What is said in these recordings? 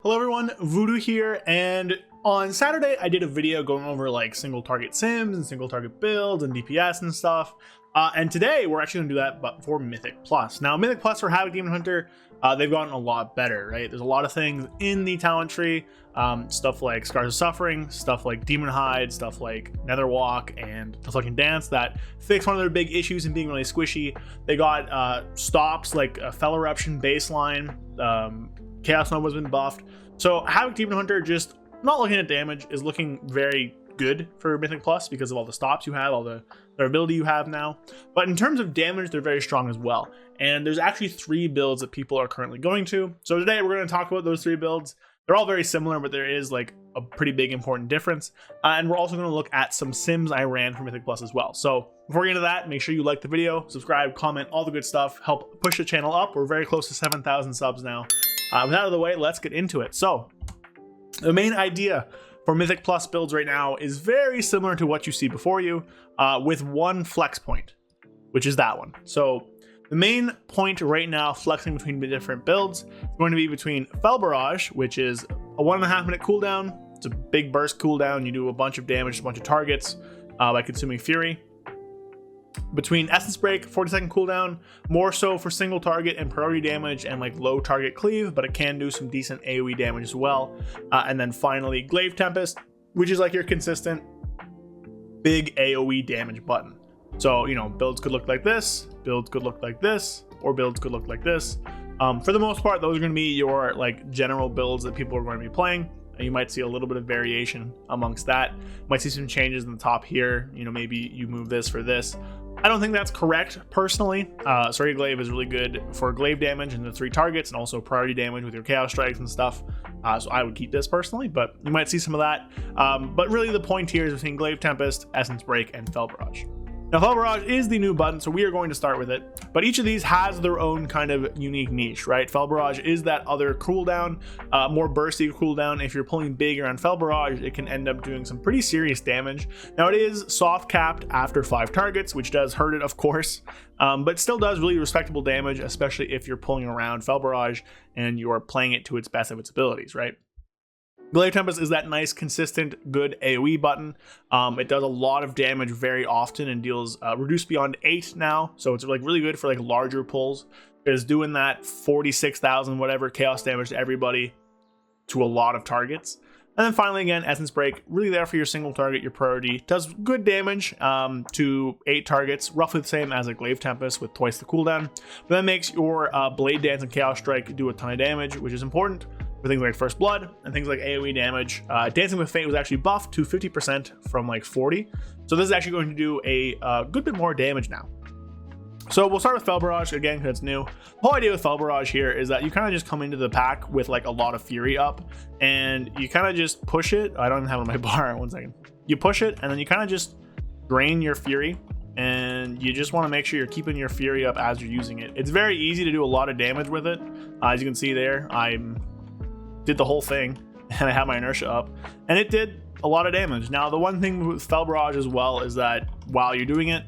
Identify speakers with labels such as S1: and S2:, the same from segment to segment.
S1: Hello everyone, Voodoo here, and on Saturday I did a video going over like single target sims and single target builds and DPS and stuff. And today we're actually gonna do that, but for Mythic Plus. Now Mythic Plus for Havoc Demon Hunter, they've gotten a lot better, right? There's a lot of things in the talent tree, stuff like Scars of Suffering, stuff like Demon Hide, stuff like Nether Walk and Deflecting Dance that fix one of their big issues in being really squishy. They got stops like a Fell Eruption baseline, Chaos Nova's been buffed. So Havoc Demon Hunter, just not looking at damage, is looking very good for Mythic Plus because of all the stops you have, all the ability you have now. But in terms of damage, they're very strong as well. And there's actually 3 builds that people are currently going to. So today we're going to talk about those 3 builds. They're all very similar, but there is like a pretty big important difference. And we're also going to look at some sims I ran for Mythic Plus as well. So before we get into that, make sure you like the video, subscribe, comment, all the good stuff. Help push the channel up. We're very close to 7,000 subs now. With that out of the way, let's get into it. So the main idea for Mythic Plus builds right now is very similar to what you see before you, with one flex point, which is that one. So the main point right now flexing between the different builds is going to be between Fell Barrage, which is a 1.5 minute cooldown. It's a big burst cooldown. You do a bunch of damage to a bunch of targets by consuming Fury. Between Essence Break, 40-second cooldown, more so for single target and priority damage and like low target cleave, but it can do some decent AoE damage as well. And then finally, Glaive Tempest, which is like your consistent big AoE damage button. So, you know, builds could look like this, builds could look like this, or builds could look like this. For the most part, those are going to be your like general builds that people are going to be playing. You might see a little bit of variation amongst that. Might see some changes in the top here. You know, maybe you move this for this. I don't think that's correct personally. Sorry, Glaive is really good for glaive damage and the 3 targets, and also priority damage with your chaos strikes and stuff. So I would keep this personally, but you might see some of that. But really the point here is between Glaive Tempest, Essence Break, and Fell Barrage. Now, Fell Barrage is the new button, so we are going to start with it. But each of these has their own kind of unique niche, right? Fell Barrage is that other cooldown, more bursty cooldown. If you're pulling big around Fell Barrage, it can end up doing some pretty serious damage. Now, it is soft capped after 5 targets, which does hurt it, of course, but still does really respectable damage, especially if you're pulling around Fell Barrage and you're playing it to its best of its abilities, right? Glaive Tempest is that nice, consistent, good AoE button. It does a lot of damage very often and deals reduced beyond 8 now, so it's like really good for like larger pulls. It's doing that 46,000 whatever chaos damage to everybody to a lot of targets. And then finally, again, Essence Break, really there for your single target, your priority. Does good damage to 8 targets, roughly the same as a Glaive Tempest with twice the cooldown. But that makes your Blade Dance and Chaos Strike do a ton of damage, which is important for things like First Blood and things like AoE damage. Dancing with Fate was actually buffed to 50% from like 40. So this is actually going to do a good bit more damage now. So we'll start with Fell Barrage again because it's new. The whole idea with Fell Barrage here is that you kind of just come into the pack with like a lot of Fury up and you kind of just push it. I don't even have it on my bar. One second. You push it and then you kind of just drain your Fury, and you just want to make sure you're keeping your Fury up as you're using it. It's very easy to do a lot of damage with it. As you can see there, did the whole thing and I have my inertia up and it did a lot of damage. Now the one thing with Fell Barrage as well is that while you're doing it,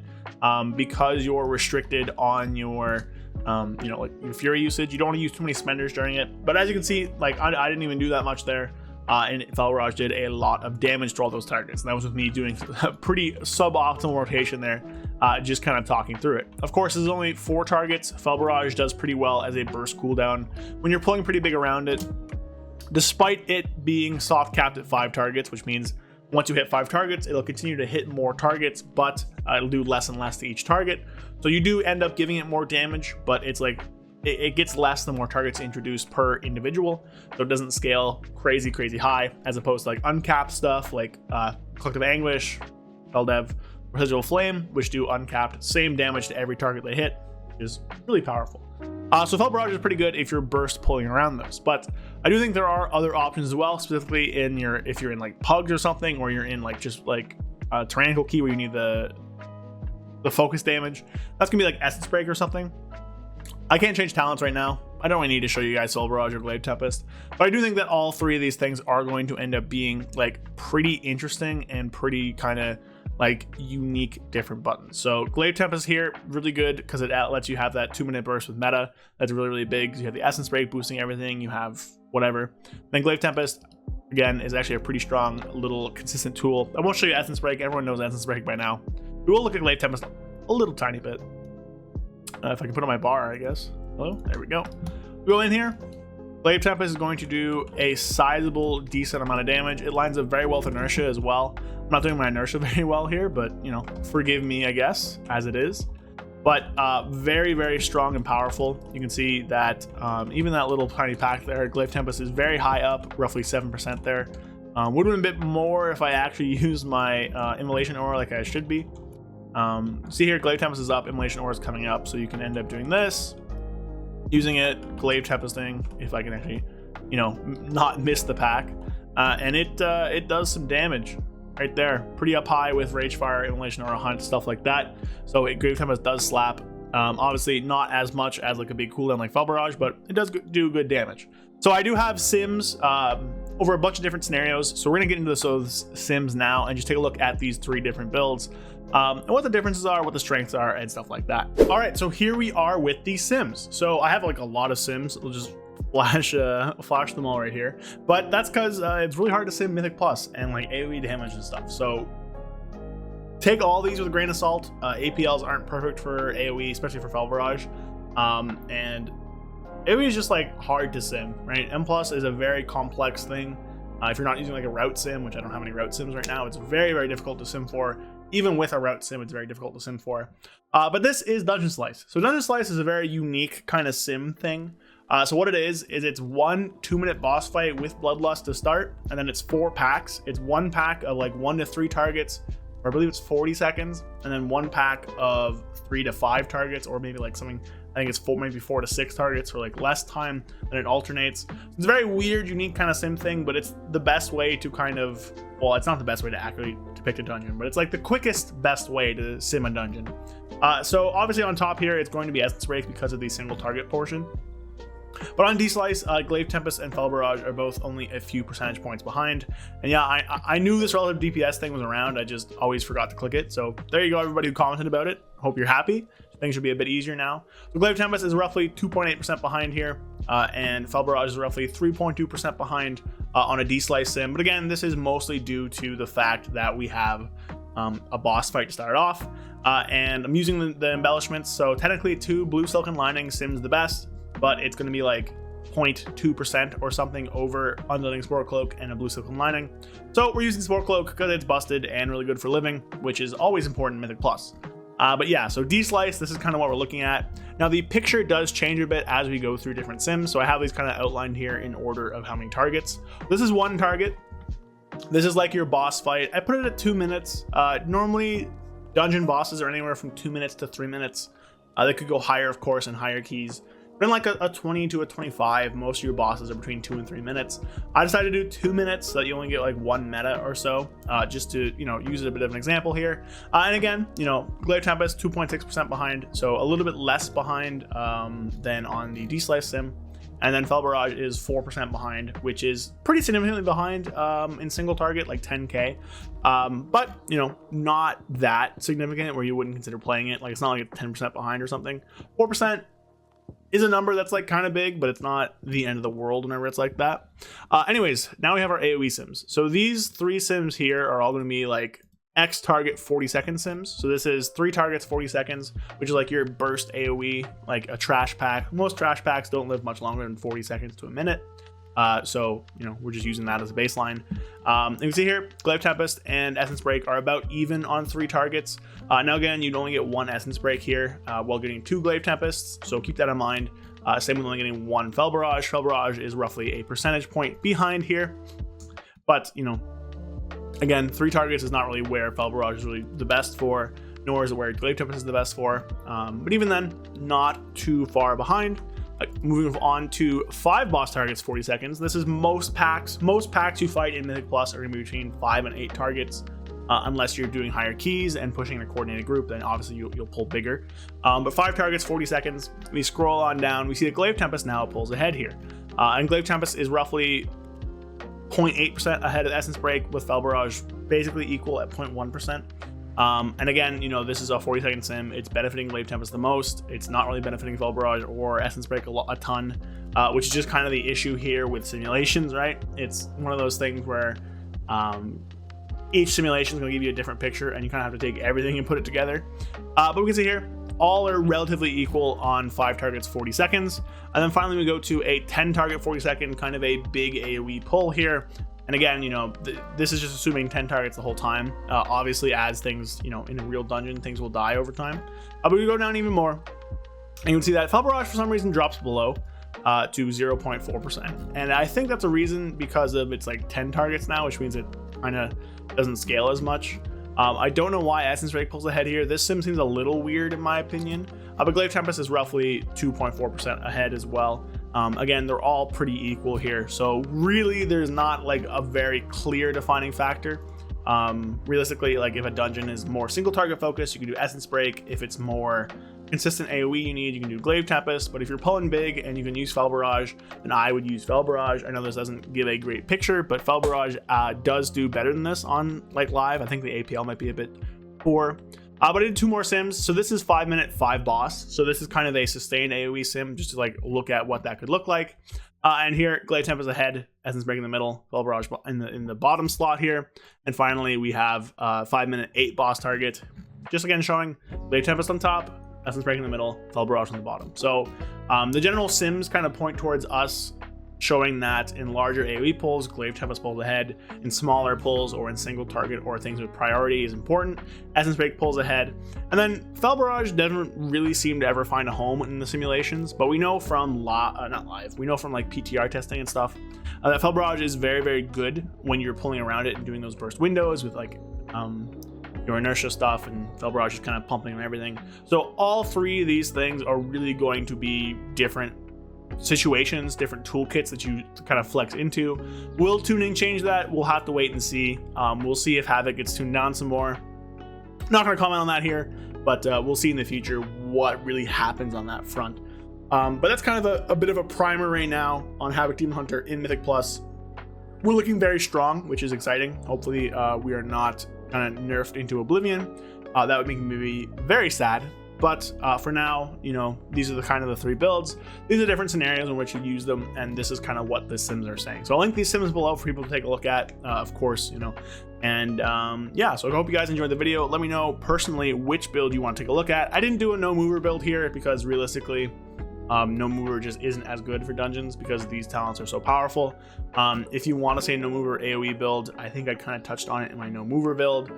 S1: because you're restricted on your you know, like your Fury usage, you don't want to use too many spenders during it. But as you can see, like I didn't even do that much there, and Fell Barrage did a lot of damage to all those targets, and that was with me doing a pretty suboptimal rotation there, just kind of talking through it. Of course, there's only 4 targets. Fell Barrage does pretty well as a burst cooldown when you're pulling pretty big around it, despite it being soft capped at 5 targets, which means once you hit 5 targets, it'll continue to hit more targets, but it'll do less and less to each target. So you do end up giving it more damage, but it's like it gets less the more targets introduced per individual. So it doesn't scale crazy high, as opposed to like uncapped stuff like Collective Anguish, Eldev, Residual Flame, which do uncapped, same damage to every target they hit, which is really powerful. So Fell Barrage is pretty good if you're burst pulling around those, but I do think there are other options as well, specifically in if you're in like Pugs or something, or you're in like just like a Tyrannical Key where you need the focus damage. That's gonna be like Essence Break or something. I can't change talents right now. I don't really need to show you guys Fell Barrage or Glaive Tempest, but I do think that all 3 of these things are going to end up being like pretty interesting and pretty kind of like unique different buttons. So Glaive Tempest here, really good because it lets you have that 2-minute burst with meta. That's really big. You have the Essence Break boosting everything. You have whatever. Then Glaive Tempest, again, is actually a pretty strong little consistent tool. I won't show you Essence Break. Everyone knows Essence Break by now. We will look at Glaive Tempest a little tiny bit. If I can put on my bar, I guess. Hello? There we go. We go in here. Glaive Tempest is going to do a sizable, decent amount of damage. It lines up very well with Inertia as well. I'm not doing my Inertia very well here, but, you know, forgive me, I guess, as it is. But very, very strong and powerful. You can see that even that little tiny pack there, Glaive Tempest is very high up, roughly 7% there. Would have been a bit more if I actually used my Immolation Aura like I should be. See here, Glaive Tempest is up, Immolation Aura is coming up, so you can end up doing this, using it, Glaive Tempesting, if I can actually, you know, not miss the pack. And it does some damage. Right there, pretty up high with Rage Fire, Immolation Aura, Hunt, stuff like that. So Glaive Tempest does slap. Obviously not as much as like a big cooldown like Fel Barrage, but it does do good damage. So I do have sims over a bunch of different scenarios. So we're gonna get into those sims now and just take a look at these 3 different builds and what the differences are, what the strengths are, and stuff like that. All right, so here we are with these sims. So I have like a lot of sims. We'll just flash them all right here, but that's because it's really hard to sim Mythic Plus and like AoE damage and stuff. So take all these with a grain of salt. APLs aren't perfect for AoE, especially for Fel Barrage, and AoE is just like hard to sim, right? M Plus is a very complex thing. If you're not using like a route sim, which I don't have any route sims right now, it's very, very difficult to sim for. Even with a route sim, it's very difficult to sim for. But this is Dungeon Slice. So Dungeon Slice is a very unique kind of sim thing. So what it is it's 1 2-minute boss fight with Bloodlust to start, and then it's 4 packs. It's 1 pack of like 1 to 3 targets, or I believe it's 40 seconds, and then 1 pack of 3 to 5 targets, or maybe like something, I think it's maybe 4 to 6 targets, or like less time, and it alternates. It's a very weird, unique kind of sim thing, but it's the best way to kind of, well, it's not the best way to accurately depict a dungeon, but it's like the quickest, best way to sim a dungeon. So obviously on top here, it's going to be Essence Break because of the single target portion. But on D-Slice, Glaive Tempest and Fel Barrage are both only a few percentage points behind. And yeah, I knew this relative DPS thing was around. I just always forgot to click it. So there you go, everybody who commented about it. Hope you're happy. Things should be a bit easier now. So Glaive Tempest is roughly 2.8% behind here, and Fel Barrage is roughly 3.2% behind on a D-Slice sim. But again, this is mostly due to the fact that we have a boss fight to start off, and I'm using the embellishments. So technically 2 blue silken lining sims the best, but it's going to be like 0.2% or something over Unloading Spore Cloak and a blue silken lining. So we're using Spore Cloak because it's busted and really good for living, which is always important in Mythic Plus. But yeah, so D-Slice, this is kind of what we're looking at. Now the picture does change a bit as we go through different sims, so I have these kind of outlined here in order of how many targets. This is 1 target. This is like your boss fight. I put it at 2 minutes. Normally dungeon bosses are anywhere from 2 minutes to 3 minutes. They could go higher, of course, in higher keys. But in like a 20 to a 25, most of your bosses are between 2 and 3 minutes. I decided to do 2 minutes so that you only get like 1 meta or so, just to, you know, use it a bit of an example here. And again, you know, Glaive Tempest 2.6% behind, so a little bit less behind than on the D-Slice sim. And then Fel Barrage is 4% behind, which is pretty significantly behind in single target, like 10k. But, you know, not that significant where you wouldn't consider playing it. Like, it's not like it's 10% behind or something. 4% is a number that's like kind of big, but it's not the end of the world whenever it's like that. Anyways, now we have our AoE sims. So these 3 sims here are all going to be like X target 40-second sims. So this is 3 targets 40 seconds, which is like your burst AoE, like a trash pack. Most trash packs don't live much longer than 40 seconds to a minute. So, you know, we're just using that as a baseline. You can see here, Glaive Tempest and Essence Break are about even on 3 targets. Now again, you'd only get 1 Essence Break here while getting 2 Glaive Tempests, so keep that in mind. Same with only getting 1 Fel Barrage. Fel Barrage is roughly a percentage point behind here. But, you know, again, 3 targets is not really where Fel Barrage is really the best for, nor is it where Glaive Tempest is the best for. But even then, not too far behind. Moving on to 5 boss targets 40 seconds. This is most packs. Most packs you fight in Mythic Plus are going to be between 5 and 8 targets. Unless you're doing higher keys and pushing in a coordinated group, then obviously you'll pull bigger. But 5 targets, 40 seconds. We scroll on down. We see that Glaive Tempest now pulls ahead here. And Glaive Tempest is roughly 0.8% ahead of Essence Break, with Fel Barrage basically equal at 0.1%. And again, you know, this is a 40-second sim. It's benefiting Glaive Tempest the most. It's not really benefiting Fel Barrage or Essence Break a ton. which is just kind of the issue here with simulations, right? It's one of those things where each simulation is going to give you a different picture, and you kind of have to take everything and put it together. But we can see here, all are relatively equal on 5 targets, 40 seconds. And then finally we go to a 10 target, 40 second, kind of a big AoE pull here. And again, you know, this is just assuming 10 targets the whole time. Obviously, as things, you know, in a real dungeon, things will die over time. But we go down even more, and you can see that Fel Barrage for some reason drops below to 0.4%. And I think that's a reason because of it's like 10 targets now, which means it kind of doesn't scale as much. I don't know why Essence Rake pulls ahead here. This sim seems a little weird in my opinion. But Glaive Tempest is roughly 2.4% ahead as well. Again, they're all pretty equal here. So really there's not like a very clear defining factor. Realistically, like if a dungeon is more single target focused, you can do Essence Break. If it's more consistent AoE you can do Glaive Tempest. But if you're pulling big and you can use Fel Barrage, then I would use Fel Barrage. I know this doesn't give a great picture, but Fel Barrage does do better than this on like live. I think the APL might be a bit poor. But I did 2 more sims. So this is 5 minute 5 boss. So this is kind of a sustained AoE sim, just to like look at what that could look like. And here, Glaive Tempest ahead, Essence Break in the middle, Fel Barrage in the bottom slot here. And finally, we have 5 minute 8 boss target. Just again showing Glaive Tempest on top, Essence Break in the middle, Fel Barrage on the bottom. So the general sims kind of point towards us showing that in larger AoE pulls, Glaive Tempest pulls ahead. In smaller pulls or in single target or things with priority is important, Essence Break pulls ahead. And then Fel Barrage doesn't really seem to ever find a home in the simulations, but we know from we know from like PTR testing and stuff that Fel Barrage is very, very good when you're pulling around it and doing those burst windows with like your inertia stuff, and Fel Barrage is kind of pumping and everything. So all 3 of these things are really going to be different situations, different toolkits that you kind of flex into. Will tuning change that? We'll have to wait and see. We'll see if Havoc gets tuned down some more. Not going to comment on that here, but we'll see in the future what really happens on that front. But that's kind of a bit of a primer right now on Havoc Demon Hunter in Mythic Plus. We're looking very strong, which is exciting. Hopefully we are not kind of nerfed into oblivion. That would make me very sad. But for now, you know, these are the kind of the 3 builds. These are different scenarios in which you use them, and this is kind of what the sims are saying. So I'll link these sims below for people to take a look at, of course, you know. And yeah, so I hope you guys enjoyed the video. Let me know personally which build you want to take a look at. I didn't do a no mover build here because realistically, no mover just isn't as good for dungeons because these talents are so powerful. If you want to say no mover AoE build, I think I kind of touched on it in my no mover build.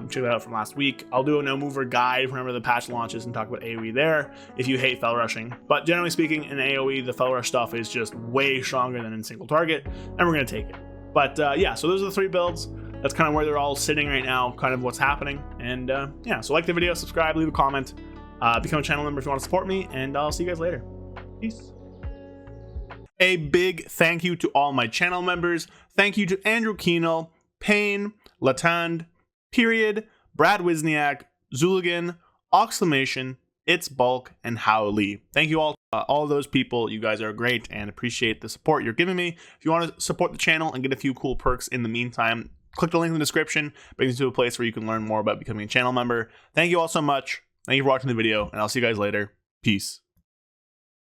S1: Check that out from last week. I'll do a no mover guide whenever the patch launches and talk about AoE there if you hate fel rushing. But generally speaking, in AoE, the fel rush stuff is just way stronger than in single target, and we're going to take it. But yeah, so those are the 3 builds. That's kind of where they're all sitting right now, kind of what's happening. And yeah, so like the video, subscribe, leave a comment, become a channel member if you want to support me, and I'll see you guys later. Peace. A big thank you to all my channel members. Thank you to Andrew Keenel, Payne, Latand, Period, Brad Wisniak, Zuligan, Oxclamation, It's Bulk, and Howley. Thank you all of those people. You guys are great and appreciate the support you're giving me. If you want to support the channel and get a few cool perks in the meantime, click the link in the description. Brings you to a place where you can learn more about becoming a channel member. Thank you all so much. Thank you for watching the video, and I'll see you guys later. Peace.